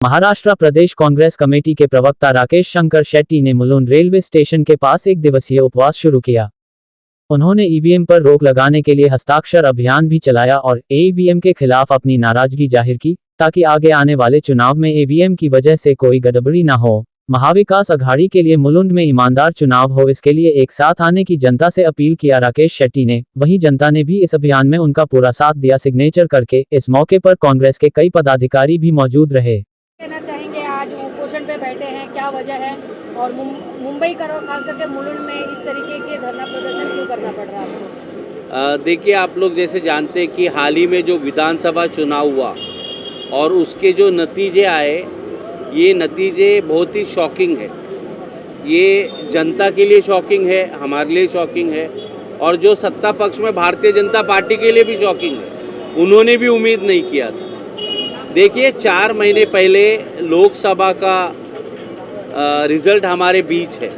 महाराष्ट्र प्रदेश Congress committee के प्रवक्ता राकेश शंकर शेट्टी ने मुलुंड रेलवे स्टेशन के पास एक दिवसीय उपवास शुरू किया। उन्होंने ईवीएम पर रोक लगाने के लिए हस्ताक्षर अभियान भी चलाया और ईवीएम के खिलाफ अपनी नाराजगी जाहिर की, ताकि आगे आने वाले चुनाव में ईवीएम की वजह से कोई गड़बड़ी न हो। महाविकास अघाड़ी के लिए मुलुंड में ईमानदार चुनाव हो, इसके लिए एक साथ आने की जनता से अपील किया राकेश शेट्टी ने। वहीं जनता ने भी इस अभियान में उनका पूरा साथ दिया सिग्नेचर करके। इस मौके पर कांग्रेस के कई पदाधिकारी भी मौजूद रहे। कहना चाहेंगे आज उपोषण पे बैठे हैं, क्या वजह है और मुंबई खास करके मुलुंड में इस तरीके के धरना प्रदर्शन क्यों करना पड़ रहा है आपको? देखिए, आप लोग जैसे जानते हैं कि हाल ही में जो विधानसभा चुनाव हुआ और उसके जो नतीजे आए, ये नतीजे बहुत ही शॉकिंग है। ये जनता के लिए शॉकिंग है, हमारे लिए शॉकिंग है और जो सत्ता पक्ष में भारतीय जनता पार्टी के लिए भी शॉकिंग है। उन्होंने भी उम्मीद नहीं किया था। देखिए, 4 महीने पहले लोकसभा का रिज़ल्ट हमारे बीच है।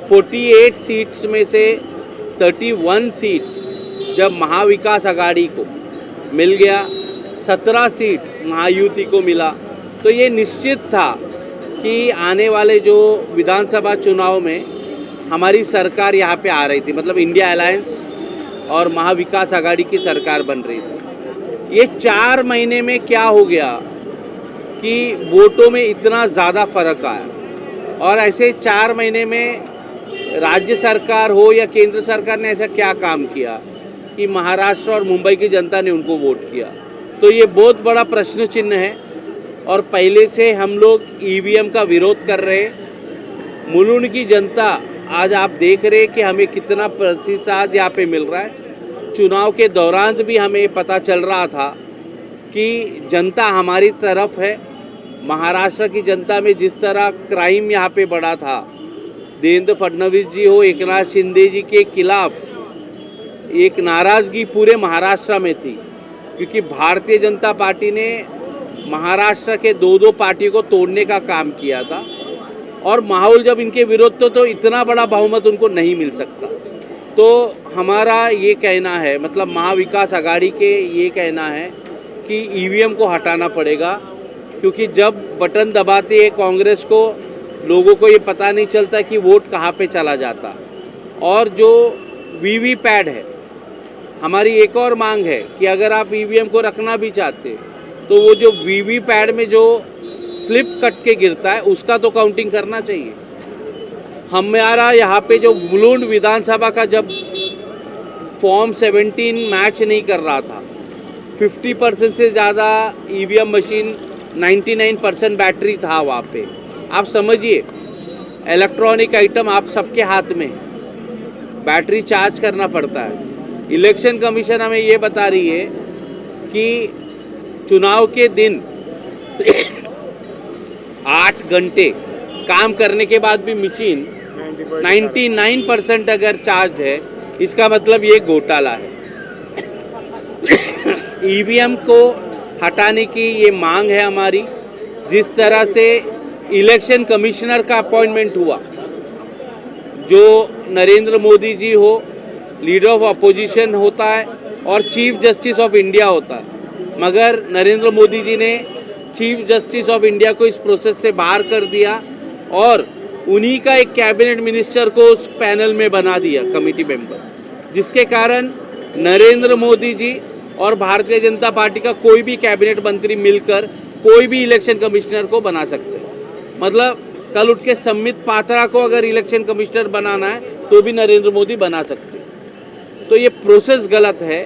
48 सीट्स में से 31 सीट्स जब महाविकास अघाड़ी को मिल गया, 17 सीट महायुति को मिला, तो ये निश्चित था कि आने वाले जो विधानसभा चुनाव में हमारी सरकार यहाँ पे आ रही थी, मतलब इंडिया अलायंस और महाविकास अघाड़ी की सरकार बन रही थी। ये 4 महीने में क्या हो गया कि वोटों में इतना ज़्यादा फर्क आया और ऐसे 4 महीने में राज्य सरकार हो या केंद्र सरकार ने ऐसा क्या काम किया कि महाराष्ट्र और मुंबई की जनता ने उनको वोट किया। तो ये बहुत बड़ा प्रश्न चिन्ह है और पहले से हम लोग ईवीएम का विरोध कर रहे हैं। मुलुंड की जनता आज आप देख रहे हैं कि हमें कितना प्रतिशत यहाँ पे मिल रहा है। चुनाव के दौरान भी हमें पता चल रहा था कि जनता हमारी तरफ है। महाराष्ट्र की जनता में जिस तरह क्राइम यहाँ पे बढ़ा था, देवेंद्र फडणवीस जी हो, एकनाथ शिंदे जी के खिलाफ एक नाराज़गी पूरे महाराष्ट्र में थी, क्योंकि भारतीय जनता पार्टी ने महाराष्ट्र के 2 पार्टियों को तोड़ने का काम किया था और माहौल जब इनके विरोध तो इतना बड़ा बहुमत उनको नहीं मिल सकता। तो हमारा ये कहना है, मतलब महाविकास अघाड़ी के ये कहना है कि ईवीएम को हटाना पड़ेगा, क्योंकि जब बटन दबाते हैं कांग्रेस को, लोगों को ये पता नहीं चलता कि वोट कहाँ पे चला जाता। और जो वीवीपैट है, हमारी एक और मांग है कि अगर आप ईवीएम को रखना भी चाहते तो वो जो वीवीपैट में जो स्लिप कट के गिरता है उसका तो काउंटिंग करना चाहिए। हमारा यहाँ पे जो मुलुंड विधानसभा का जब फॉर्म 17 मैच नहीं कर रहा था, 50% से ज़्यादा ईवीएम मशीन, 99% बैटरी था वहाँ पे। आप समझिए, इलेक्ट्रॉनिक आइटम आप सबके हाथ में है, बैटरी चार्ज करना पड़ता है। इलेक्शन कमीशन हमें ये बता रही है कि चुनाव के दिन 8 घंटे काम करने के बाद भी मशीन 99% अगर चार्ज है, इसका मतलब ये घोटाला है। ईवीएम को हटाने की ये मांग है हमारी। जिस तरह से इलेक्शन कमिश्नर का अपॉइंटमेंट हुआ, जो नरेंद्र मोदी जी हो, लीडर ऑफ अपोजिशन होता है और चीफ जस्टिस ऑफ इंडिया होता है, मगर नरेंद्र मोदी जी ने चीफ जस्टिस ऑफ इंडिया को इस प्रोसेस से बाहर कर दिया और उन्हीं का एक कैबिनेट मिनिस्टर को उस पैनल में बना दिया, कमेटी मेंबर, जिसके कारण नरेंद्र मोदी जी और भारतीय जनता पार्टी का कोई भी कैबिनेट मंत्री मिलकर कोई भी इलेक्शन कमिश्नर को बना सकते हैं। मतलब कल उठ के संबित पात्रा को अगर इलेक्शन कमिश्नर बनाना है तो भी नरेंद्र मोदी बना सकते हैं। तो ये प्रोसेस गलत है।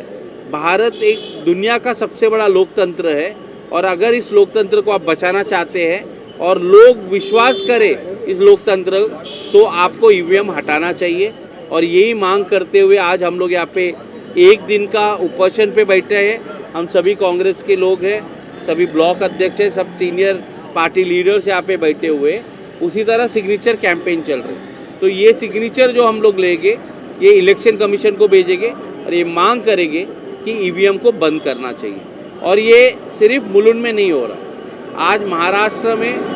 भारत एक दुनिया का सबसे बड़ा लोकतंत्र है और अगर इस लोकतंत्र को आप बचाना चाहते हैं और लोग विश्वास करें इस लोकतंत्र, तो आपको ईवीएम हटाना चाहिए। और यही मांग करते हुए आज हम लोग यहाँ पे एक दिन का उपोषण पे बैठे हैं। हम सभी कांग्रेस के लोग हैं, सभी ब्लॉक अध्यक्ष हैं, सब सीनियर पार्टी लीडर्स यहाँ पे बैठे हुए। उसी तरह सिग्नेचर कैंपेन चल रही है। तो ये सिग्नेचर जो हम लोग लेंगे, ये इलेक्शन कमीशन को भेजेंगे और ये मांग करेंगे कि ईवीएम को बंद करना चाहिए। और ये सिर्फ मुलुंड में नहीं हो रहा, आज महाराष्ट्र में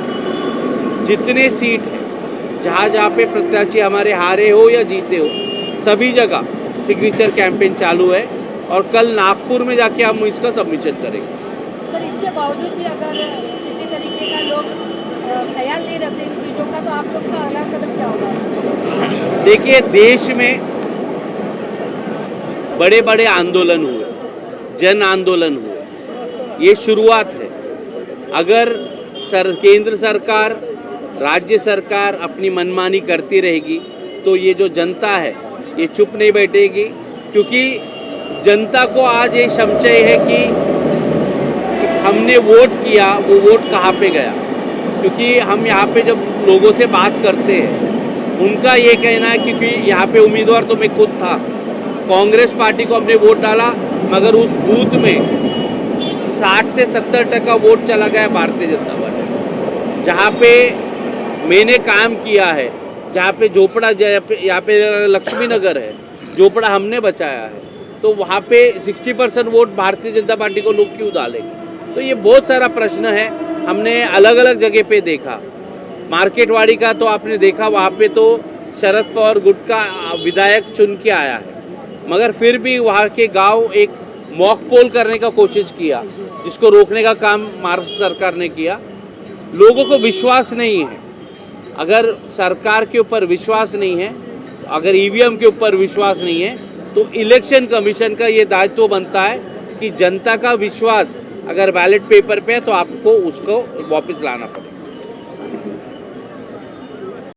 जितने सीट हैं, जहाँ जहाँ पे प्रत्याशी हमारे हारे हो या जीते हो, सभी जगह सिग्नेचर कैंपेन चालू है और कल नागपुर में जाके हम इसका सबमिशन करेंगे। सर, इसके बावजूद भी अगर किसी तरीके ख्याल नहीं रखते इन चीज़ों का, तो आप लोग का अगला कदम क्या होगा? देखिए, देश में बड़े बड़े आंदोलन हुए, जन आंदोलन हुए, ये शुरुआत है। अगर केंद्र सरकार, राज्य सरकार अपनी मनमानी करती रहेगी तो ये जो जनता है ये चुप नहीं बैठेगी, क्योंकि जनता को आज ये संशय है कि हमने वोट किया, वो वोट कहाँ पे गया। क्योंकि हम यहाँ पे जब लोगों से बात करते हैं, उनका ये कहना है, क्योंकि यहाँ पे उम्मीदवार तो मैं खुद था, कांग्रेस पार्टी को हमने वोट डाला, मगर उस बूथ में 60 से 70% वोट चला गया भारतीय जनता पार्टी। जहाँ पे मैंने काम किया है, जहाँ पे झोपड़ा, यहाँ पे लक्ष्मी नगर है, झोपड़ा हमने बचाया है, तो वहाँ पे 60% वोट भारतीय जनता पार्टी को लोग क्यों डालेंगे। तो ये बहुत सारा प्रश्न है, हमने अलग अलग जगह पे देखा। मार्केटवाड़ी का तो आपने देखा, वहाँ पे तो शरद पवार गुट का विधायक चुन के आया है, मगर फिर भी वहाँ के गांव एक मॉक पोल करने का कोशिश किया, जिसको रोकने का काम महाराष्ट्र सरकार ने किया। लोगों को विश्वास नहीं है। अगर सरकार के ऊपर विश्वास नहीं है, अगर ईवीएम के ऊपर विश्वास नहीं है, तो इलेक्शन कमीशन का ये दायित्व बनता है कि जनता का विश्वास अगर बैलेट पेपर पे है तो आपको उसको वापस लाना पड़ेगा।